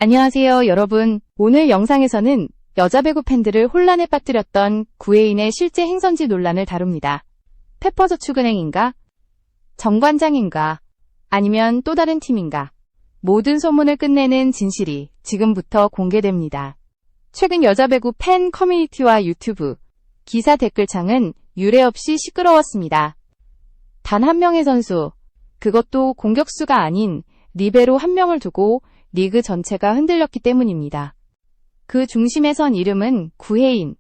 안녕하세요, 여러분. 오늘 영상에서는 여자 배구 팬들을 혼란에 빠뜨렸던 구혜인의 실제 행선지 논란을 다룹니다. 페퍼저축은행인가? 정관장인가? 아니면 또 다른 팀인가? 모든 소문을 끝내는 진실이 지금부터 공개됩니다. 최근 여자 배구 팬 커뮤니티와 유튜브, 기사 댓글창은 유례없이 시끄러웠습니다. 단 한 명의 선수, 그것도 공격수가 아닌 리베로 한 명을 두고 리그 전체가 흔들렸기 때문입니다. 그 중심에 선 이름은 구혜인.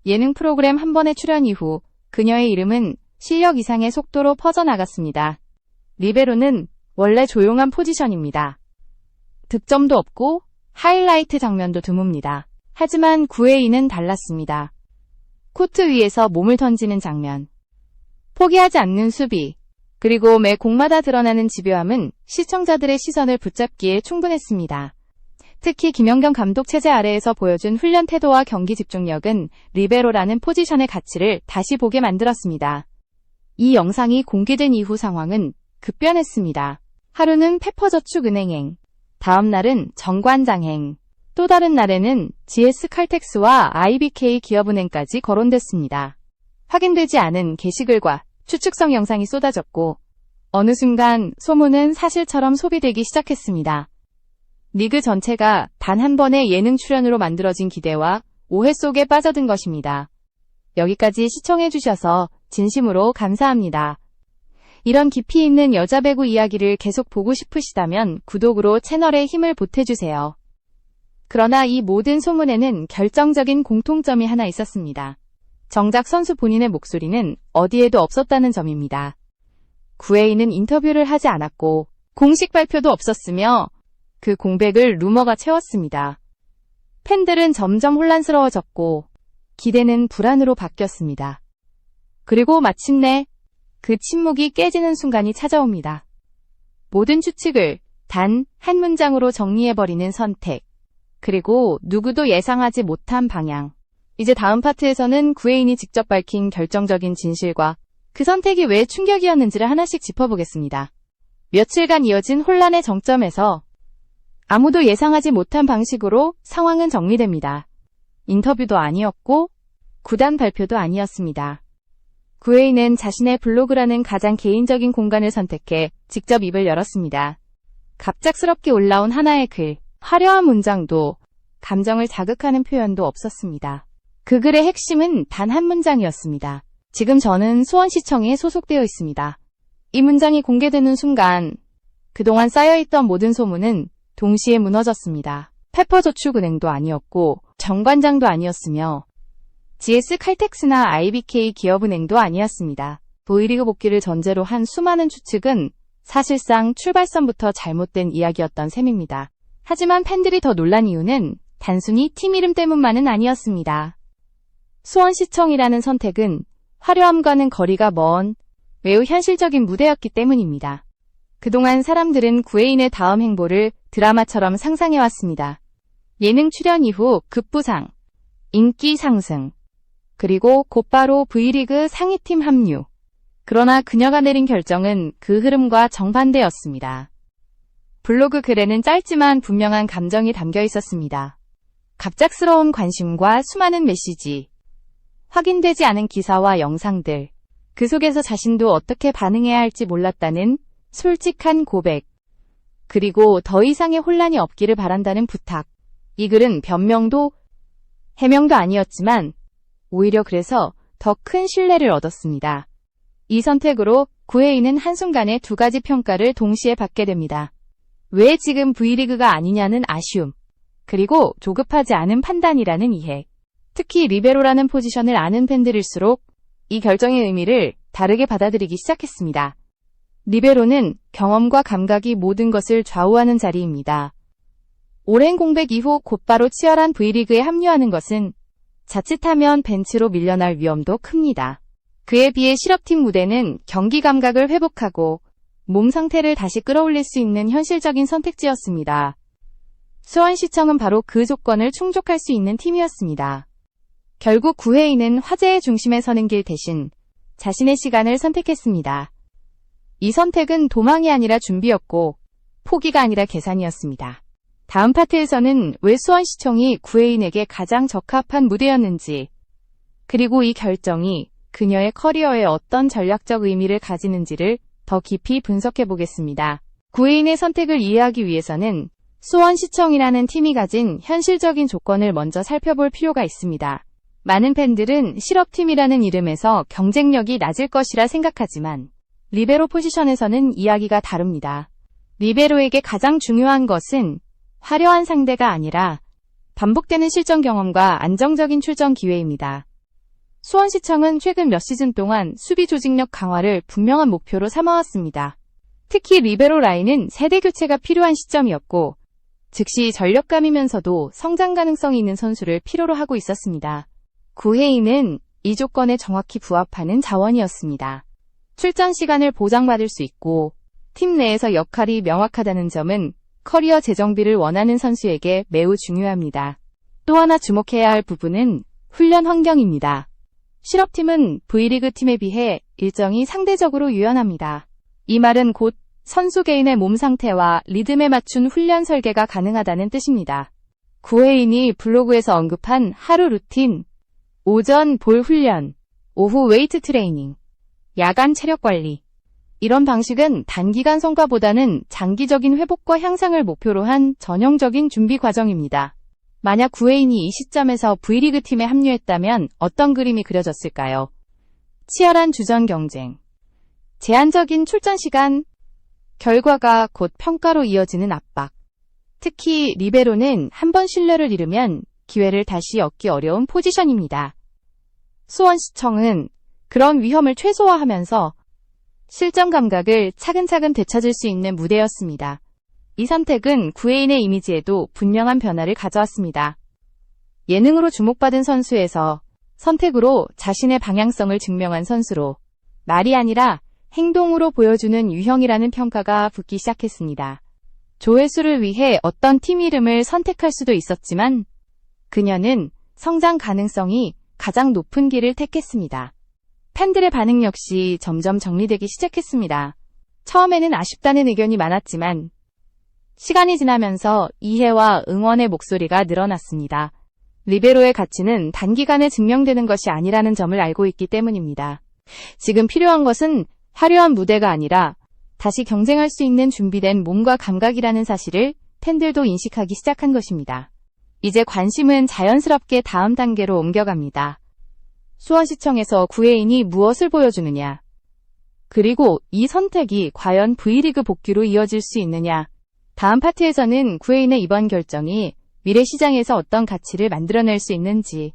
예능 프로그램 한 번의 출연 이후 그녀의 이름은 실력 이상의 속도로 퍼져나갔습니다. 리베로는 원래 조용한 포지션입니다. 득점도 없고 하이라이트 장면도 드뭅니다. 하지만 구혜인은 달랐습니다. 코트 위에서 몸을 던지는 장면, 포기하지 않는 수비, 그리고 매 공마다 드러나는 집요함은 시청자들의 시선을 붙잡기에 충분했습니다. 특히 김연경 감독 체제 아래에서 보여준 훈련 태도와 경기 집중력은 리베로라는 포지션의 가치를 다시 보게 만들었습니다. 이 영상이 공개된 이후 상황은 급변했습니다. 하루는 페퍼저축은행행, 다음 날은 정관장행, 또 다른 날에는 GS칼텍스와 IBK 기업은행까지 거론됐습니다. 확인되지 않은 게시글과 추측성 영상이 쏟아졌고 어느 순간 소문은 사실처럼 소비되기 시작했습니다. 리그 전체가 단 한 번의 예능 출연으로 만들어진 기대와 오해 속에 빠져든 것입니다. 여기까지 시청해주셔서 진심으로 감사합니다. 이런 깊이 있는 여자 배구 이야기를 계속 보고 싶으시다면 구독으로 채널에 힘을 보태주세요. 그러나 이 모든 소문에는 결정적인 공통점이 하나 있었습니다. 정작 선수 본인의 목소리는 어디에도 없었다는 점입니다. 구혜인은 인터뷰를 하지 않았고 공식 발표도 없었으며 그 공백을 루머가 채웠습니다. 팬들은 점점 혼란스러워졌고 기대는 불안으로 바뀌었습니다. 그리고 마침내 그 침묵이 깨지는 순간이 찾아옵니다. 모든 추측을 단 한 문장으로 정리해버리는 선택, 그리고 누구도 예상하지 못한 방향. 이제 다음 파트에서는 구혜인이 직접 밝힌 결정적인 진실과 그 선택이 왜 충격이었는지를 하나씩 짚어보겠습니다. 며칠간 이어진 혼란의 정점에서 아무도 예상하지 못한 방식으로 상황은 정리됩니다. 인터뷰도 아니었고 구단 발표도 아니었습니다. 구혜인은 자신의 블로그라는 가장 개인적인 공간을 선택해 직접 입을 열었습니다. 갑작스럽게 올라온 하나의 글, 화려한 문장도 감정을 자극하는 표현도 없었습니다. 그 글의 핵심은 단 한 문장이었습니다. 지금 저는 수원시청에 소속되어 있습니다. 이 문장이 공개되는 순간 그동안 쌓여있던 모든 소문은 동시에 무너졌습니다. 페퍼저축은행도 아니었고 정관장도 아니었으며 GS칼텍스나 IBK 기업은행도 아니었습니다. V리그 복귀를 전제로 한 수많은 추측은 사실상 출발선부터 잘못된 이야기였던 셈입니다. 하지만 팬들이 더 놀란 이유는 단순히 팀 이름 때문만은 아니었습니다. 수원시청이라는 선택은 화려함과는 거리가 먼 매우 현실적인 무대였기 때문입니다. 그동안 사람들은 구혜인의 다음 행보를 드라마처럼 상상해왔습니다. 예능 출연 이후 급부상, 인기 상승, 그리고 곧바로 V리그 상위팀 합류. 그러나 그녀가 내린 결정은 그 흐름과 정반대였습니다. 블로그 글에는 짧지만 분명한 감정이 담겨 있었습니다. 갑작스러운 관심과 수많은 메시지, 확인되지 않은 기사와 영상들, 그 속에서 자신도 어떻게 반응해야 할지 몰랐다는 솔직한 고백, 그리고 더 이상의 혼란이 없기를 바란다는 부탁. 이 글은 변명도 해명도 아니었지만 오히려 그래서 더 큰 신뢰를 얻었습니다. 이 선택으로 구혜인은 한순간에 두 가지 평가를 동시에 받게 됩니다. 왜 지금 V리그가 아니냐는 아쉬움, 그리고 조급하지 않은 판단이라는 이해. 특히 리베로라는 포지션을 아는 팬들일수록 이 결정의 의미를 다르게 받아들이기 시작했습니다. 리베로는 경험과 감각이 모든 것을 좌우하는 자리입니다. 오랜 공백 이후 곧바로 치열한 V리그에 합류하는 것은 자칫하면 벤치로 밀려날 위험도 큽니다. 그에 비해 실업팀 무대는 경기 감각을 회복하고 몸 상태를 다시 끌어올릴 수 있는 현실적인 선택지였습니다. 수원시청은 바로 그 조건을 충족할 수 있는 팀이었습니다. 결국 구혜인은 화제의 중심에 서는 길 대신 자신의 시간을 선택했습니다. 이 선택은 도망이 아니라 준비였고 포기가 아니라 계산이었습니다. 다음 파트에서는 왜 수원시청이 구혜인에게 가장 적합한 무대였는지, 그리고 이 결정이 그녀의 커리어에 어떤 전략적 의미를 가지는지를 더 깊이 분석해 보겠습니다. 구혜인의 선택을 이해하기 위해서는 수원시청이라는 팀이 가진 현실적인 조건을 먼저 살펴볼 필요가 있습니다. 많은 팬들은 실업팀이라는 이름에서 경쟁력이 낮을 것이라 생각하지만 리베로 포지션에서는 이야기가 다릅니다. 리베로에게 가장 중요한 것은 화려한 상대가 아니라 반복되는 실전 경험과 안정적인 출전 기회입니다. 수원시청은 최근 몇 시즌 동안 수비 조직력 강화를 분명한 목표로 삼아왔습니다. 특히 리베로 라인은 세대 교체가 필요한 시점이었고 즉시 전력감이면서도 성장 가능성이 있는 선수를 필요로 하고 있었습니다. 구혜인은 이 조건에 정확히 부합하는 자원이었습니다. 출전 시간을 보장받을 수 있고 팀 내에서 역할이 명확하다는 점은 커리어 재정비를 원하는 선수에게 매우 중요합니다. 또 하나 주목해야 할 부분은 훈련 환경입니다. 실업팀은 V리그 팀에 비해 일정이 상대적으로 유연합니다. 이 말은 곧 선수 개인의 몸 상태와 리듬에 맞춘 훈련 설계가 가능하다는 뜻입니다. 구혜인이 블로그에서 언급한 하루 루틴, 오전 볼 훈련, 오후 웨이트 트레이닝, 야간 체력 관리. 이런 방식은 단기간 성과보다는 장기적인 회복과 향상을 목표로 한 전형적인 준비 과정입니다. 만약 구혜인이 이 시점에서 V리그 팀에 합류했다면 어떤 그림이 그려졌을까요? 치열한 주전 경쟁, 제한적인 출전 시간, 결과가 곧 평가로 이어지는 압박. 특히 리베로는 한번 신뢰를 잃으면 기회를 다시 얻기 어려운 포지션입니다. 수원시청은 그런 위험을 최소화하면서 실점 감각을 차근차근 되찾을 수 있는 무대였습니다. 이 선택은 구혜인의 이미지에도 분명한 변화를 가져왔습니다. 예능으로 주목받은 선수에서 선택으로 자신의 방향성을 증명한 선수로, 말이 아니라 행동으로 보여주는 유형이라는 평가가 붙기 시작했습니다. 조회수를 위해 어떤 팀 이름을 선택할 수도 있었지만 그녀는 성장 가능성이 가장 높은 길을 택했습니다. 팬들의 반응 역시 점점 정리되기 시작했습니다. 처음에는 아쉽다는 의견이 많았지만 시간이 지나면서 이해와 응원의 목소리가 늘어났습니다. 리베로의 가치는 단기간에 증명되는 것이 아니라는 점을 알고 있기 때문입니다. 지금 필요한 것은 화려한 무대가 아니라 다시 경쟁할 수 있는 준비된 몸과 감각이라는 사실을 팬들도 인식하기 시작한 것입니다. 이제 관심은 자연스럽게 다음 단계로 옮겨갑니다. 수원시청에서 구혜인이 무엇을 보여주느냐, 그리고 이 선택이 과연 V리그 복귀로 이어질 수 있느냐. 다음 파트에서는 구혜인의 이번 결정이 미래 시장에서 어떤 가치를 만들어낼 수 있는지,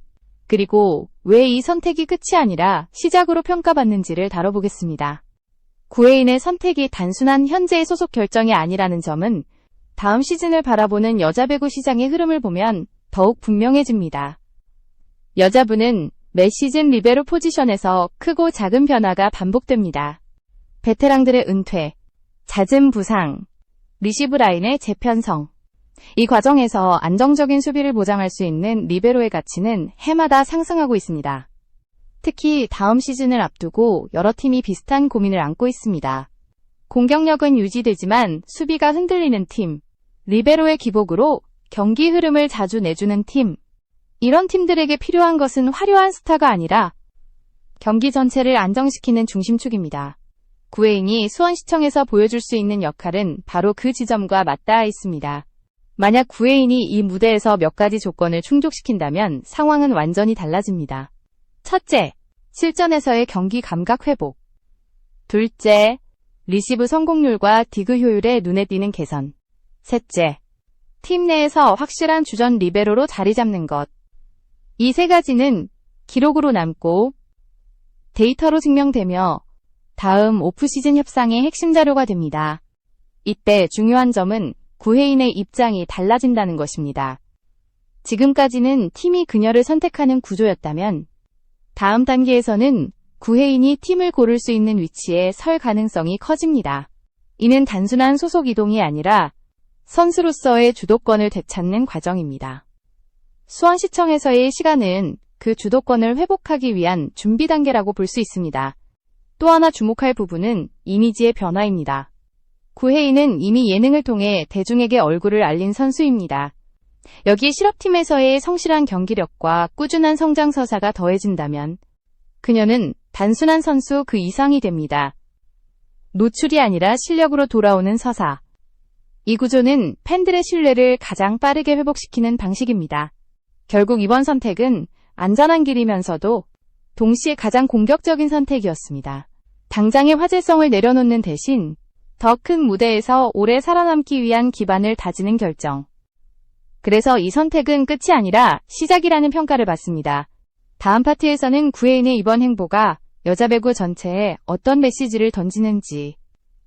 그리고 왜 이 선택이 끝이 아니라 시작으로 평가받는지를 다뤄보겠습니다. 구혜인의 선택이 단순한 현재의 소속 결정이 아니라는 점은 다음 시즌을 바라보는 여자 배구 시장의 흐름을 보면 더욱 분명해집니다. 여자부는 매 시즌 리베로 포지션에서 크고 작은 변화가 반복됩니다. 베테랑들의 은퇴, 잦은 부상, 리시브 라인의 재편성. 이 과정에서 안정적인 수비를 보장할 수 있는 리베로의 가치는 해마다 상승하고 있습니다. 특히 다음 시즌을 앞두고 여러 팀이 비슷한 고민을 안고 있습니다. 공격력은 유지되지만 수비가 흔들리는 팀, 리베로의 기복으로 경기 흐름을 자주 내주는 팀. 이런 팀들에게 필요한 것은 화려한 스타가 아니라 경기 전체를 안정시키는 중심축입니다. 구혜인이 수원시청에서 보여줄 수 있는 역할은 바로 그 지점과 맞닿아 있습니다. 만약 구혜인이 이 무대에서 몇 가지 조건을 충족시킨다면 상황은 완전히 달라집니다. 첫째, 실전에서의 경기 감각 회복. 둘째, 리시브 성공률과 디그 효율에 눈에 띄는 개선. 셋째, 팀 내에서 확실한 주전 리베로로 자리 잡는 것. 이 세 가지는 기록으로 남고 데이터로 증명되며 다음 오프시즌 협상의 핵심 자료가 됩니다. 이때 중요한 점은 구혜인의 입장이 달라진다는 것입니다. 지금까지는 팀이 그녀를 선택하는 구조였다면 다음 단계에서는 구혜인이 팀을 고를 수 있는 위치에 설 가능성이 커집니다. 이는 단순한 소속 이동이 아니라 선수로서의 주도권을 되찾는 과정입니다. 수원시청에서의 시간은 그 주도권을 회복하기 위한 준비 단계라고 볼 수 있습니다. 또 하나 주목할 부분은 이미지의 변화입니다. 구혜인은 이미 예능을 통해 대중에게 얼굴을 알린 선수입니다. 여기에 실업팀에서의 성실한 경기력과 꾸준한 성장 서사가 더해진다면 그녀는 단순한 선수 그 이상이 됩니다. 노출이 아니라 실력으로 돌아오는 서사. 이 구조는 팬들의 신뢰를 가장 빠르게 회복시키는 방식입니다. 결국 이번 선택은 안전한 길이면서도 동시에 가장 공격적인 선택이었습니다. 당장의 화제성을 내려놓는 대신 더 큰 무대에서 오래 살아남기 위한 기반을 다지는 결정. 그래서 이 선택은 끝이 아니라 시작이라는 평가를 받습니다. 다음 파트에서는 구혜인의 이번 행보가 여자 배구 전체에 어떤 메시지를 던지는지,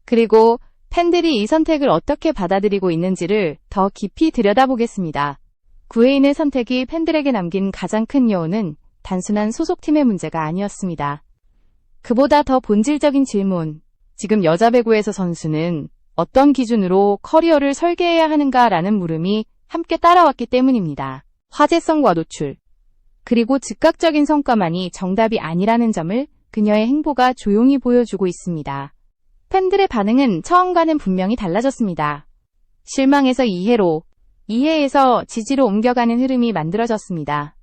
그리고 팬들이 이 선택을 어떻게 받아들이고 있는지를 더 깊이 들여다보겠습니다. 구혜인의 선택이 팬들에게 남긴 가장 큰 여운은 단순한 소속팀의 문제가 아니었습니다. 그보다 더 본질적인 질문, 지금 여자 배구에서 선수는 어떤 기준으로 커리어를 설계해야 하는가라는 물음이 함께 따라왔기 때문입니다. 화제성과 노출, 그리고 즉각적인 성과만이 정답이 아니라는 점을 그녀의 행보가 조용히 보여주고 있습니다. 팬들의 반응은 처음과는 분명히 달라졌습니다. 실망에서 이해로, 이해에서 지지로 옮겨가는 흐름이 만들어졌습니다.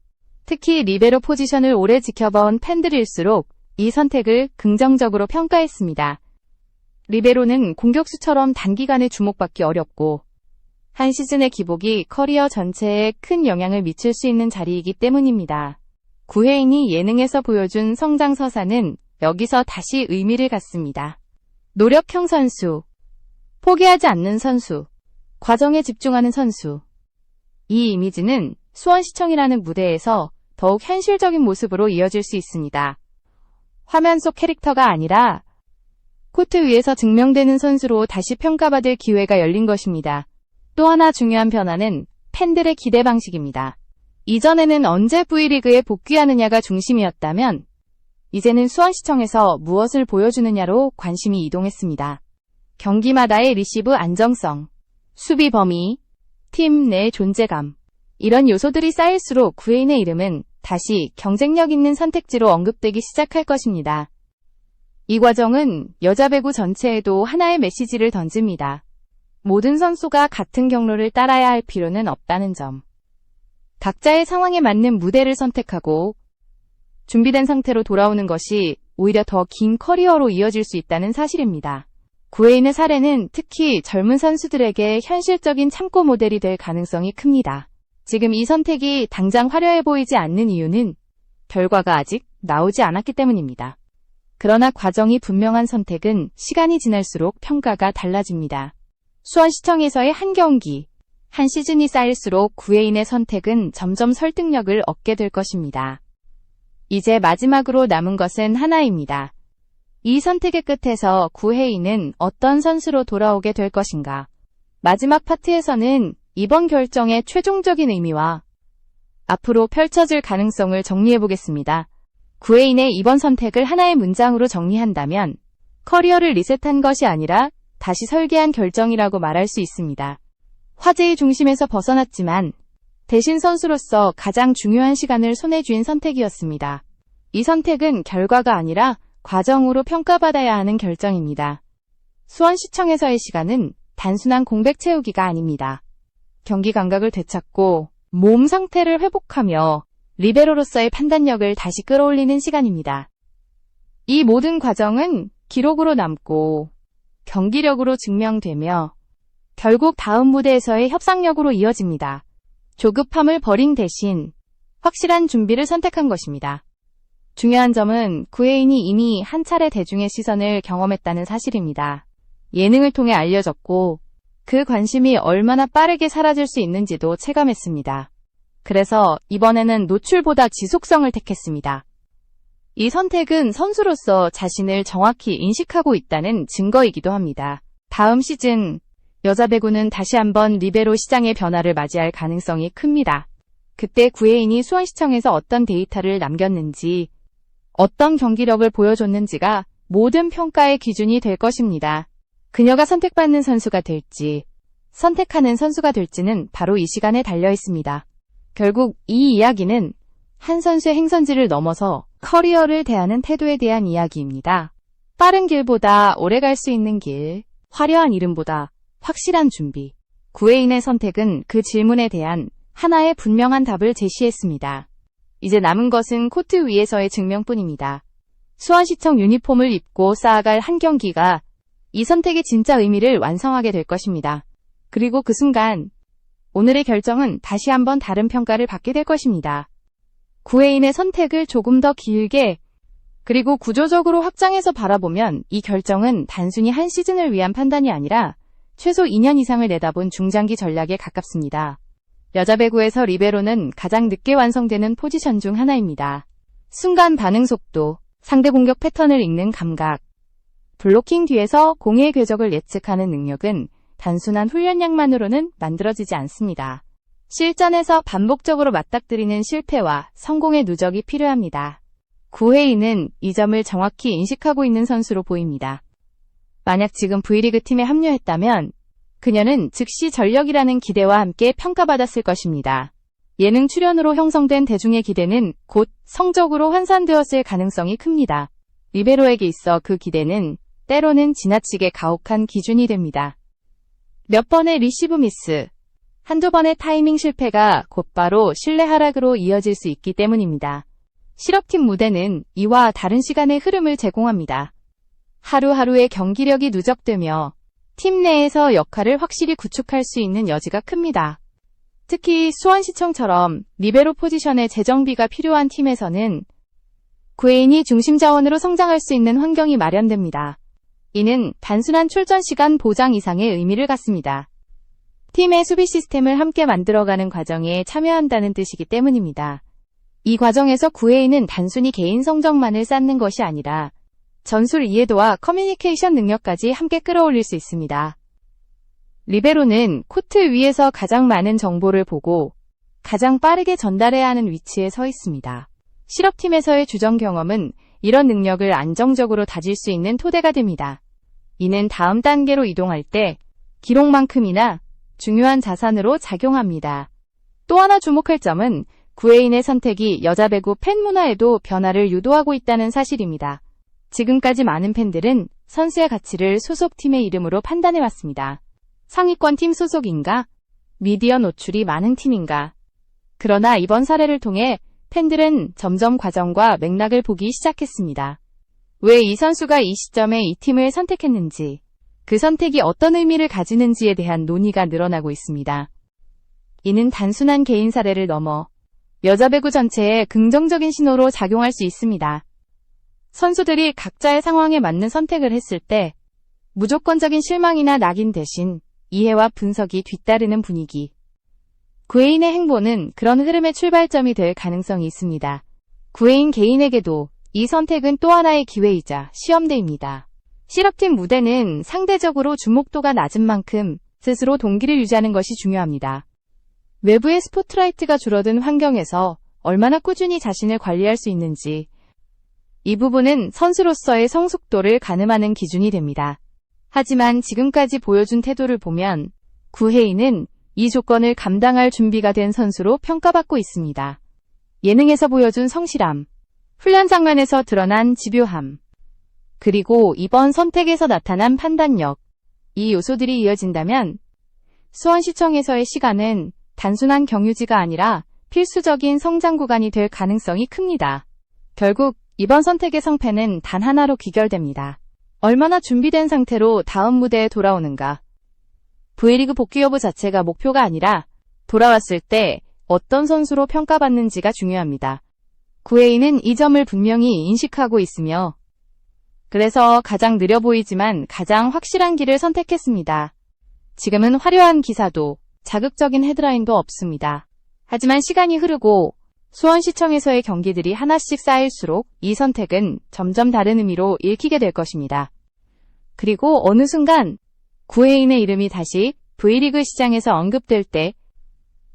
특히 리베로 포지션을 오래 지켜본 팬들일수록 이 선택을 긍정적으로 평가했습니다. 리베로는 공격수처럼 단기간에 주목받기 어렵고 한 시즌의 기복이 커리어 전체에 큰 영향을 미칠 수 있는 자리이기 때문입니다. 구혜인이 예능에서 보여준 성장 서사는 여기서 다시 의미를 갖습니다. 노력형 선수, 포기하지 않는 선수, 과정에 집중하는 선수. 이 이미지는 수원시청이라는 무대에서 더욱 현실적인 모습으로 이어질 수 있습니다. 화면 속 캐릭터가 아니라 코트 위에서 증명되는 선수로 다시 평가받을 기회가 열린 것입니다. 또 하나 중요한 변화는 팬들의 기대 방식입니다. 이전에는 언제 V리그에 복귀하느냐가 중심이었다면 이제는 수원시청에서 무엇을 보여주느냐로 관심이 이동했습니다. 경기마다의 리시브 안정성, 수비 범위, 팀 내 존재감, 이런 요소들이 쌓일수록 구혜인의 이름은 다시 경쟁력 있는 선택지로 언급되기 시작할 것입니다. 이 과정은 여자 배구 전체에도 하나의 메시지를 던집니다. 모든 선수가 같은 경로를 따라야 할 필요는 없다는 점. 각자의 상황에 맞는 무대를 선택하고 준비된 상태로 돌아오는 것이 오히려 더 긴 커리어로 이어질 수 있다는 사실입니다. 구혜인의 사례는 특히 젊은 선수들에게 현실적인 참고 모델이 될 가능성이 큽니다. 지금 이 선택이 당장 화려해 보이지 않는 이유는 결과가 아직 나오지 않았기 때문입니다. 그러나 과정이 분명한 선택은 시간이 지날수록 평가가 달라집니다. 수원시청에서의 한 경기, 한 시즌이 쌓일수록 구혜인의 선택은 점점 설득력을 얻게 될 것입니다. 이제 마지막으로 남은 것은 하나입니다. 이 선택의 끝에서 구혜인은 어떤 선수로 돌아오게 될 것인가? 마지막 파트에서는 이번 결정의 최종적인 의미와 앞으로 펼쳐질 가능성을 정리해보겠습니다. 구혜인의 이번 선택을 하나의 문장으로 정리한다면 커리어를 리셋한 것이 아니라 다시 설계한 결정이라고 말할 수 있습니다. 화제의 중심에서 벗어났지만 대신 선수로서 가장 중요한 시간을 손에 쥔 선택이었습니다. 이 선택은 결과가 아니라 과정으로 평가받아야 하는 결정입니다. 수원시청에서의 시간은 단순한 공백 채우기가 아닙니다. 경기 감각을 되찾고 몸 상태를 회복하며 리베로로서의 판단력을 다시 끌어올리는 시간입니다. 이 모든 과정은 기록으로 남고 경기력으로 증명되며 결국 다음 무대에서의 협상력으로 이어집니다. 조급함을 버린 대신 확실한 준비를 선택한 것입니다. 중요한 점은 구혜인이 이미 한 차례 대중의 시선을 경험했다는 사실입니다. 예능을 통해 알려졌고 그 관심이 얼마나 빠르게 사라질 수 있는지도 체감했습니다. 그래서 이번에는 노출보다 지속성을 택했습니다. 이 선택은 선수로서 자신을 정확히 인식하고 있다는 증거이기도 합니다. 다음 시즌 여자 배구는 다시 한번 리베로 시장의 변화를 맞이할 가능성이 큽니다. 그때 구혜인이 수원시청에서 어떤 데이터를 남겼는지, 어떤 경기력을 보여줬는지가 모든 평가의 기준이 될 것입니다. 그녀가 선택받는 선수가 될지, 선택하는 선수가 될지는 바로 이 시간에 달려 있습니다. 결국 이 이야기는 한 선수의 행선지를 넘어서 커리어를 대하는 태도에 대한 이야기입니다. 빠른 길보다 오래 갈 수 있는 길, 화려한 이름보다 확실한 준비. 구혜인의 선택은 그 질문에 대한 하나의 분명한 답을 제시했습니다. 이제 남은 것은 코트 위에서의 증명뿐입니다. 수원시청 유니폼을 입고 쌓아갈 한 경기가 이 선택의 진짜 의미를 완성하게 될 것입니다. 그리고 그 순간 오늘의 결정은 다시 한번 다른 평가를 받게 될 것입니다. 구혜인의 선택을 조금 더 길게 그리고 구조적으로 확장해서 바라보면 이 결정은 단순히 한 시즌을 위한 판단이 아니라 최소 2년 이상을 내다본 중장기 전략에 가깝습니다. 여자 배구에서 리베로는 가장 늦게 완성되는 포지션 중 하나입니다. 순간 반응 속도, 상대 공격 패턴을 읽는 감각, 블로킹 뒤에서 공의 궤적을 예측하는 능력은 단순한 훈련량만으로는 만들어지지 않습니다. 실전에서 반복적으로 맞닥뜨리는 실패와 성공의 누적이 필요합니다. 구혜인은 이 점을 정확히 인식하고 있는 선수로 보입니다. 만약 지금 V리그 팀에 합류했다면 그녀는 즉시 전력이라는 기대와 함께 평가받았을 것입니다. 예능 출연으로 형성된 대중의 기대는 곧 성적으로 환산되었을 가능성이 큽니다. 리베로에게 있어 그 기대는 때로는 지나치게 가혹한 기준이 됩니다. 몇 번의 리시브 미스, 한두 번의 타이밍 실패가 곧바로 신뢰 하락으로 이어질 수 있기 때문입니다. 실업팀 무대는 이와 다른 시간의 흐름을 제공합니다. 하루하루의 경기력이 누적되며 팀 내에서 역할을 확실히 구축할 수 있는 여지가 큽니다. 특히 수원시청처럼 리베로 포지션의 재정비가 필요한 팀에서는 구혜인이 중심 자원으로 성장할 수 있는 환경이 마련됩니다. 이는 단순한 출전 시간 보장 이상의 의미를 갖습니다. 팀의 수비 시스템을 함께 만들어가는 과정에 참여한다는 뜻이기 때문입니다. 이 과정에서 구혜인은 단순히 개인 성적만을 쌓는 것이 아니라 전술 이해도와 커뮤니케이션 능력까지 함께 끌어올릴 수 있습니다. 리베로는 코트 위에서 가장 많은 정보를 보고 가장 빠르게 전달해야 하는 위치에 서 있습니다. 실업팀에서의 주전 경험은 이런 능력을 안정적으로 다질 수 있는 토대가 됩니다. 이는 다음 단계로 이동할 때 기록만큼이나 중요한 자산으로 작용합니다. 또 하나 주목할 점은 구혜인의 선택이 여자 배구 팬 문화에도 변화를 유도하고 있다는 사실입니다. 지금까지 많은 팬들은 선수의 가치를 소속팀의 이름으로 판단해왔습니다. 상위권 팀 소속인가? 미디어 노출이 많은 팀인가? 그러나 이번 사례를 통해 팬들은 점점 과정과 맥락을 보기 시작했습니다. 왜 이 선수가 이 시점에 이 팀을 선택했는지, 그 선택이 어떤 의미를 가지는지에 대한 논의가 늘어나고 있습니다. 이는 단순한 개인 사례를 넘어 여자 배구 전체에 긍정적인 신호로 작용할 수 있습니다. 선수들이 각자의 상황에 맞는 선택을 했을 때 무조건적인 실망이나 낙인 대신 이해와 분석이 뒤따르는 분위기. 구혜인의 행보는 그런 흐름의 출발점이 될 가능성이 있습니다. 구혜인 개인에게도 이 선택은 또 하나의 기회이자 시험대입니다. 실업팀 무대는 상대적으로 주목도가 낮은 만큼 스스로 동기를 유지하는 것이 중요합니다. 외부의 스포트라이트가 줄어든 환경에서 얼마나 꾸준히 자신을 관리할 수 있는지, 이 부분은 선수로서의 성숙도를 가늠하는 기준이 됩니다. 하지만 지금까지 보여준 태도를 보면 구혜인은 이 조건을 감당할 준비가 된 선수로 평가받고 있습니다. 예능에서 보여준 성실함, 훈련 장면에서 드러난 집요함, 그리고 이번 선택에서 나타난 판단력, 이 요소들이 이어진다면 수원시청에서의 시간은 단순한 경유지가 아니라 필수적인 성장 구간이 될 가능성이 큽니다. 결국 이번 선택의 성패는 단 하나로 귀결됩니다. 얼마나 준비된 상태로 다음 무대에 돌아오는가. V리그 복귀 여부 자체가 목표가 아니라 돌아왔을 때 어떤 선수로 평가받는지가 중요합니다. 구혜인은 이 점을 분명히 인식하고 있으며 그래서 가장 느려 보이지만 가장 확실한 길을 선택했습니다. 지금은 화려한 기사도 자극적인 헤드라인도 없습니다. 하지만 시간이 흐르고 수원시청에서의 경기들이 하나씩 쌓일수록 이 선택은 점점 다른 의미로 읽히게 될 것입니다. 그리고 어느 순간 구혜인의 이름이 다시 V리그 시장에서 언급될 때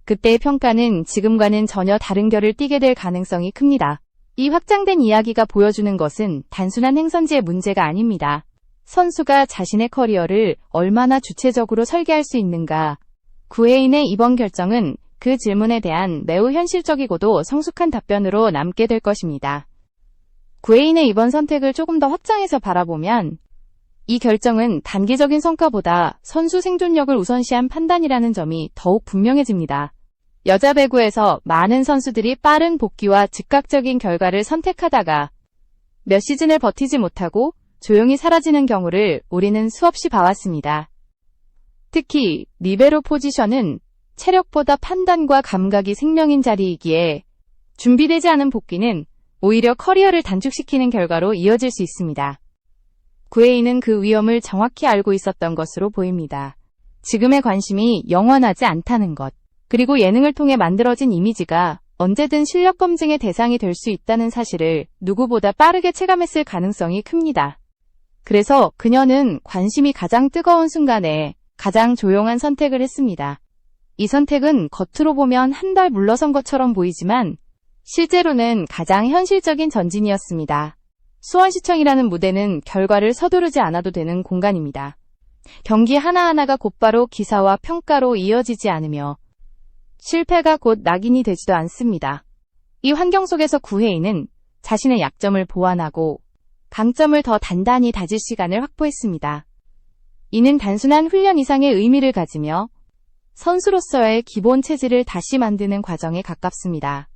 그때의 평가는 지금과는 전혀 다른 결을 띠게 될 가능성이 큽니다. 이 확장된 이야기가 보여주는 것은 단순한 행선지의 문제가 아닙니다. 선수가 자신의 커리어를 얼마나 주체적으로 설계할 수 있는가. 구혜인의 이번 결정은 그 질문에 대한 매우 현실적이고도 성숙한 답변으로 남게 될 것입니다. 구혜인의 이번 선택을 조금 더 확장해서 바라보면 이 결정은 단기적인 성과보다 선수 생존력을 우선시한 판단이라는 점이 더욱 분명해집니다. 여자 배구에서 많은 선수들이 빠른 복귀와 즉각적인 결과를 선택하다가 몇 시즌을 버티지 못하고 조용히 사라지는 경우를 우리는 수없이 봐왔습니다. 특히 리베로 포지션은 체력보다 판단과 감각이 생명인 자리이기에 준비되지 않은 복귀는 오히려 커리어를 단축시키는 결과로 이어질 수 있습니다. 구혜인은 그 위험을 정확히 알고 있었던 것으로 보입니다. 지금의 관심이 영원하지 않다는 것, 그리고 예능을 통해 만들어진 이미지가 언제든 실력 검증의 대상이 될 수 있다는 사실을 누구보다 빠르게 체감했을 가능성이 큽니다. 그래서 그녀는 관심이 가장 뜨거운 순간에 가장 조용한 선택을 했습니다. 이 선택은 겉으로 보면 한 달 물러선 것처럼 보이지만 실제로는 가장 현실적인 전진이었습니다. 수원시청이라는 무대는 결과를 서두르지 않아도 되는 공간입니다. 경기 하나하나가 곧바로 기사와 평가로 이어지지 않으며 실패가 곧 낙인이 되지도 않습니다. 이 환경 속에서 구혜인은 자신의 약점을 보완하고 강점을 더 단단히 다질 시간을 확보했습니다. 이는 단순한 훈련 이상의 의미를 가지며 선수로서의 기본 체질을 다시 만드는 과정에 가깝습니다.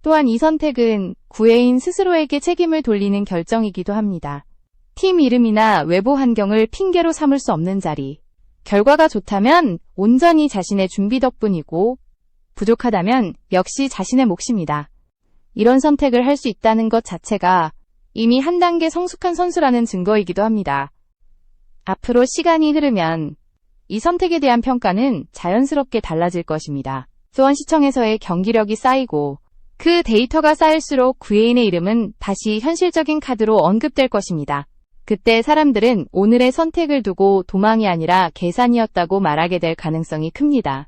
또한 이 선택은 구혜인 스스로에게 책임을 돌리는 결정이기도 합니다. 팀 이름이나 외부 환경을 핑계로 삼을 수 없는 자리. 결과가 좋다면 온전히 자신의 준비 덕분이고 부족하다면 역시 자신의 몫입니다. 이런 선택을 할 수 있다는 것 자체가 이미 한 단계 성숙한 선수라는 증거이기도 합니다. 앞으로 시간이 흐르면 이 선택에 대한 평가는 자연스럽게 달라질 것입니다. 수원시청에서의 경기력이 쌓이고 그 데이터가 쌓일수록 구혜인의 이름은 다시 현실적인 카드로 언급될 것입니다. 그때 사람들은 오늘의 선택을 두고 도망이 아니라 계산이었다고 말하게 될 가능성이 큽니다.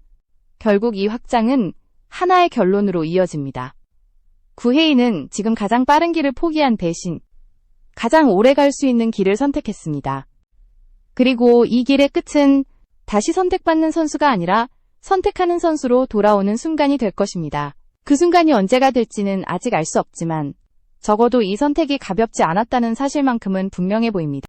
결국 이 확장은 하나의 결론으로 이어집니다. 구혜인은 지금 가장 빠른 길을 포기한 대신 가장 오래 갈 수 있는 길을 선택했습니다. 그리고 이 길의 끝은 다시 선택받는 선수가 아니라 선택하는 선수로 돌아오는 순간이 될 것입니다. 그 순간이 언제가 될지는 아직 알 수 없지만 적어도 이 선택이 가볍지 않았다는 사실만큼은 분명해 보입니다.